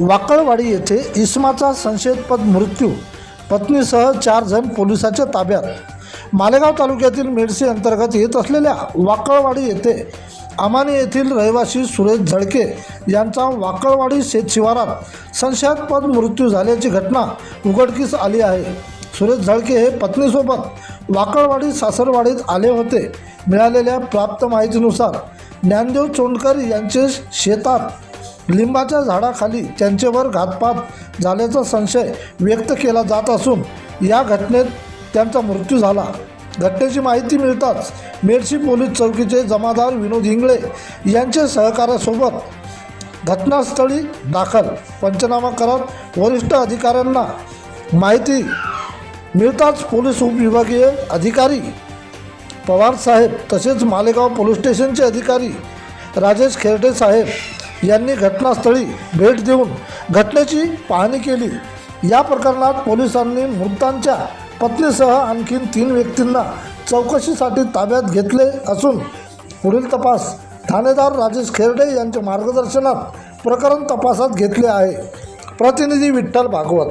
वाकळवाडी येथे इस्माचा संशयास्पद मृत्यू, पत्नीसह 4 जण पोलिसांच्या ताब्यात। मालेगाव तालुक्यातील मेडशी अंतर्गत येत असलेल्या वाकळवाडी येथे अमानी येथील रहिवासी सुरेश झळके यांचा वाकळवाडी शेत शिवारात संशयास्पद मृत्यू झाल्याची घटना उघडकीस आली आहे। सुरेश झळके हे पत्नीसोबत वाकळवाडी सासरवाडीत आले होते। मिळालेल्या प्राप्त माहितीनुसार ज्ञानदेव चोंडकर यांचे शेतात लिंबाच्या झाडाखाली त्यांच्यावर घातपात झाल्याचा संशय व्यक्त केला जात असून या घटनेत त्यांचा मृत्यू झाला। घटनेची माहिती मिळताच मेडशी पोलीस चौकीचे जमादार विनोद इंगळे यांच्या सहकार्यासोबत घटनास्थळी दाखल पंचनामा करत वरिष्ठ अधिकाऱ्यांना माहिती मिळताच पोलीस उपविभागीय अधिकारी पवार साहेब तसेच मालेगाव पोलीस स्टेशनचे अधिकारी राजेश खेरडे साहेब यांनी घटनास्थळी भेट देऊन घटनेची पाहणी केली। या प्रकरणात पोलिसांनी मृतांच्या पत्नीसह आणखी 3 व्यक्तींना चौकशीसाठी ताब्यात घेतले असून पुढील तपास ठाणेदार राजेश खेरडे यांच्या मार्गदर्शनात प्रकरण तपासात घेतले आहे। प्रतिनिधी विठ्ठल भागवत।